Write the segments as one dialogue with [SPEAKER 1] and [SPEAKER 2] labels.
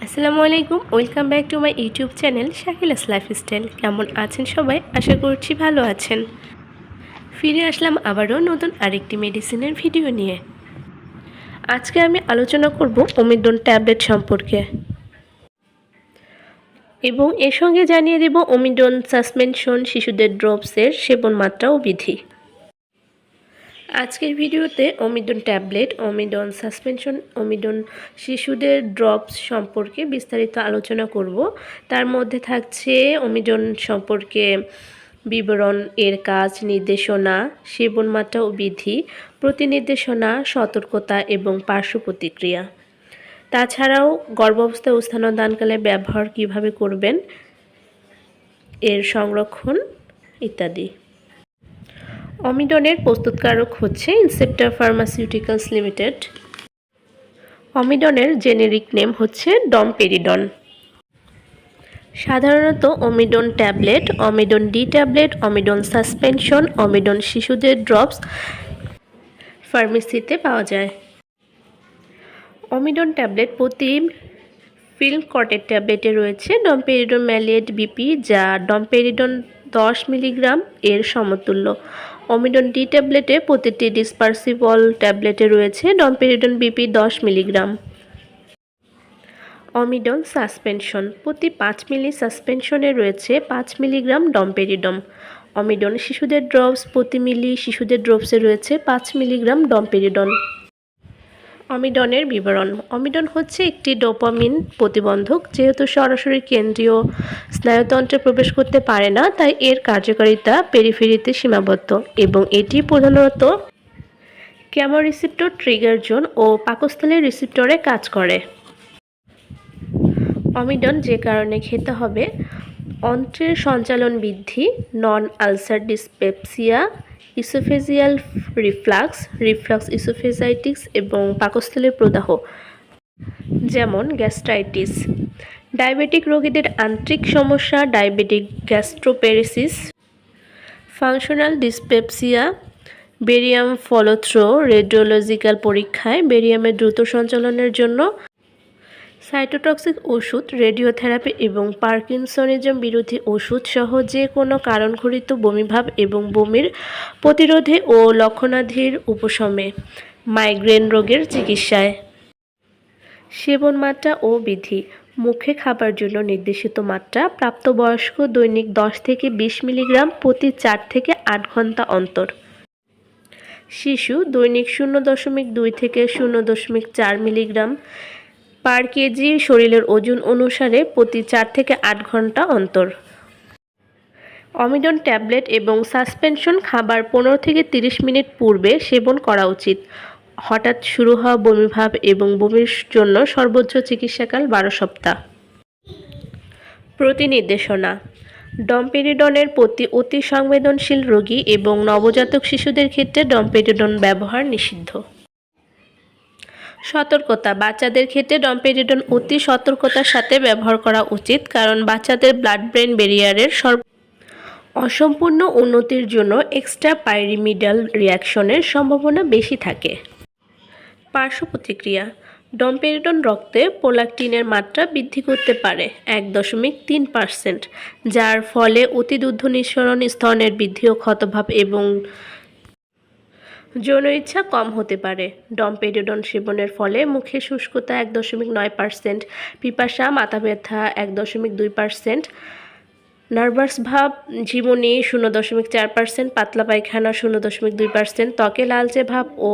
[SPEAKER 1] আসসালামু আলাইকুম, welcome back to my YouTube channel Shakila's lifestyle. কেমন আছেন সবাই? আশা করছি ভালো আছেন। ফিরে আসলাম আবারও নতুন আরেকটি মেডিসিনের ভিডিও নিয়ে। আজকে আমি আলোচনা করব ওমিডন ট্যাবলেট সম্পর্কে এবং এর সঙ্গে জানিয়ে দেব ওমিডন সাসপেনশন শিশুদের ড্রপসের সেবন মাত্রা ও বিধি। আজকের ভিডিওতে ওমিডন ট্যাবলেট, ওমিডন সাসপেনশন, ওমিডন শিশুদের ড্রপস সম্পর্কে বিস্তারিত আলোচনা করব। তার মধ্যে থাকছে ওমিডন সম্পর্কে বিবরণ, এর কাজ, নির্দেশনা, সেবন মাত্রা ও বিধি, প্রতিনির্দেশনা, সতর্কতা এবং পার্শ্ব প্রতিক্রিয়া। তাছাড়াও গর্ভাবস্থায় ও স্তন্যদানকালে ব্যবহার কিভাবে করবেন, এর সংরক্ষণ ইত্যাদি। ওমিডনের প্রস্তুতকারক হচ্ছে ইনসেপ্টার ফার্মাসিউটিক্যালস লিমিটেড। ওমিডনের জেনেরিক নেম হচ্ছে ডমপেরিডন। সাধারণত Omidon tablet, Omidon D tablet, Omidon suspension, Omidon শিশুদের ড্রপস ফার্মেসিতে পাওয়া যায়। ওমিডন ট্যাবলেট প্রতি ফিল কটেড ট্যাবলেটে রয়েছে ডমপেরিডন ম্যালিয়েট বিপি, যা ডমপেরিডন 10 মিলিগ্রাম এর সমতুল্য। ওমিডন ডি ট্যাবলেটে প্রতিটি ডিসপারসিবল ট্যাবলেটে রয়েছে domperidone BP 10 milligram. Omidon suspension প্রতি 5 মিলি সাসপেনশনে রয়েছে 5 মিলিগ্রাম ডমপেরিডন। ওমিডন শিশুদের ড্রপস প্রতি মিলি শিশুদের ড্রপসে রয়েছে 5 মিলিগ্রাম ডমপেরিডন। ওমিডনের বিবরণ। ওমিডন হচ্ছে একটি ডোপামিন প্রতিবন্ধক। যেহেতু সরাসরি কেন্দ্রীয় স্নায়ুতন্ত্রে প্রবেশ করতে পারে না, তাই এর কার্যকারিতা পেরিফেরিতে সীমাবদ্ধ এবং এটি প্রধানত কেমোরিসেপ্টর, ট্রিগার জোন ও পাকস্থলীর রিসেপ্টরে কাজ করে। ওমিডন যে কারণে খেতে হবে: অন্ত্রের সঞ্চালন বৃদ্ধি, non ulcer dyspepsia, oesophageal reflux oesophagitis এবং পাকস্থলীর প্রদাহ যেমন গ্যাস্ট্রাইটিস, ডায়াবেটিক রোগীদের আন্ত্রিক সমস্যা, diabetic gastroparesis, functional dyspepsia, barium follow through radiological পরীক্ষায় বেরিয়ামের দ্রুত সঞ্চালনের জন্য সাইটোটক্সিক ওষুধ, রেডিওথেরাপি এবং পার্কিনসনিজম বিরোধী ওষুধ সহ যে কোনো কারণঘটিত বমিভাব এবং বমির প্রতিরোধে ও লক্ষণাধির উপশমে, মাইগ্রেন রোগের চিকিৎসায়। সেবন মাত্রা ও বিধি। মুখে খাবার জন্য নির্দেশিত মাত্রা: প্রাপ্তবয়স্ক দৈনিক 10 থেকে 20 মিলিগ্রাম প্রতি 4 থেকে 8 ঘন্টা অন্তর। শিশু দৈনিক 0.2 থেকে 0.4 মিলিগ্রাম পার কেজি শরীরের ওজন অনুসারে প্রতি 4 থেকে 8 ঘন্টা অন্তর। ওমিডন ট্যাবলেট এবং সাসপেনশন খাবার 15 থেকে 30 মিনিট পূর্বে সেবন করা উচিত। হঠাৎ শুরু হওয়া বমিভাব এবং বমির জন্য সর্বোচ্চ চিকিৎসাকাল 12 সপ্তাহ। প্রতিনির্দেশনা। ডমপেরিডনের প্রতি অতি সংবেদনশীল রোগী এবং নবজাতক শিশুদের ক্ষেত্রে ডমপেরিডন ব্যবহার নিষিদ্ধ। সতর্কতা। বাচ্চাদের ক্ষেত্রে ডমপেরিডন অতি সতর্কতার সাথে ব্যবহার করা উচিত, কারণ বাচ্চাদের ব্লাড ব্রেন ব্যারিয়ারের অসম্পূর্ণ উন্নতির জন্য এক্সট্রা পাইরিমিডাল রিঅ্যাকশনের সম্ভাবনা বেশি থাকে। পার্শ্ব প্রতিক্রিয়া। ডমপেরিডন রক্তে প্রোল্যাক্টিনের মাত্রা বৃদ্ধি করতে পারে 1.3%, যার ফলে অতিদুগ্ধ নিঃসরণ, স্তনের বৃদ্ধি ও ক্ষতভাব এবং যৌন ইচ্ছা কম হতে পারে। ডমপেরিডন সেবনের ফলে মুখে শুষ্কতা 1.9%, পিপাসা, মাথা ব্যথা 1.2%, নার্ভাস ভাব, ঝিমুনি 0.4%, পাতলা পায়খানা 0.2%, ত্বকে লালচে ভাব ও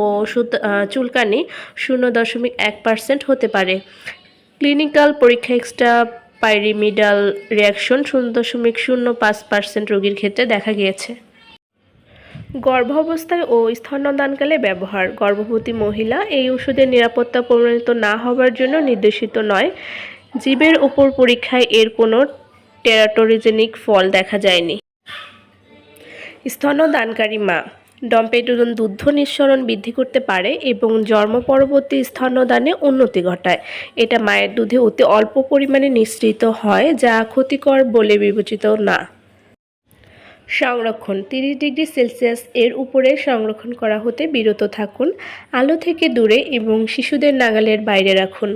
[SPEAKER 1] চুলকানি 0.1% হতে পারে। ক্লিনিক্যাল পরীক্ষা এক্সট্রা পাইরিমিডাল রিঅ্যাকশন 0.05% রোগীর ক্ষেত্রে দেখা গিয়েছে। গর্ভাবস্থায় ও স্তন্যদানকালে ব্যবহার। গর্ভবতী মহিলা এই ওষুধের নিরাপত্তা প্রমাণিত না হওয়ার জন্য নির্দেশিত নয়। জীবের উপর পরীক্ষায় এর কোনো টেরাটোজেনিক ফল দেখা যায়নি। স্তন্যদানকারী মা। ডমপেরিডন দুগ্ধ নিঃসরণ বৃদ্ধি করতে পারে এবং জন্ম পরবর্তী স্তন্যদানে উন্নতি ঘটায়। এটা মায়ের দুধে অতি অল্প পরিমাণে নিঃসৃত হয়, যা ক্ষতিকর বলে বিবেচিত না। সংরক্ষণ। 30 ডিগ্রি সেলসিয়াস এর উপরে সংরক্ষণ করা হতে বিরত থাকুন। আলো থেকে দূরে এবং শিশুদের নাগালের বাইরে রাখুন।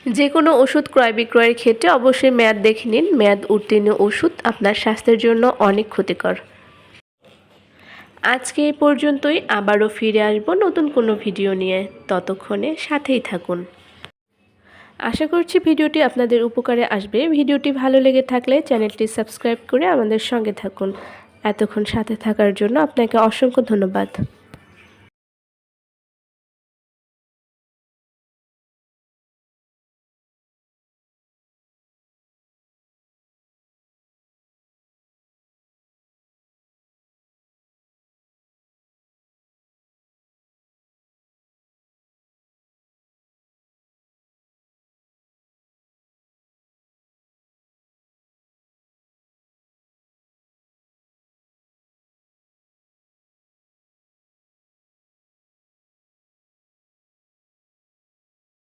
[SPEAKER 1] যে কোনো ওষুধ ক্রয় বিক্রয়ের ক্ষেত্রে অবশ্যই মেয়াদ দেখে নিন। মেয়াদ উত্তীর্ণ ওষুধ আপনার স্বাস্থ্যের জন্য অনেক ক্ষতিকর। আজকে এই পর্যন্তই, আবারও ফিরে আসবো নতুন কোনো ভিডিও নিয়ে। ততক্ষণে সাথেই থাকুন। আশা করছি ভিডিওটি আপনাদের উপকারে আসবে। ভিডিওটি ভালো লেগে থাকলে চ্যানেলটি সাবস্ক্রাইব করে আমাদের সঙ্গে থাকুন। এতক্ষণ সাথে থাকার জন্য আপনাকে অসংখ্য ধন্যবাদ।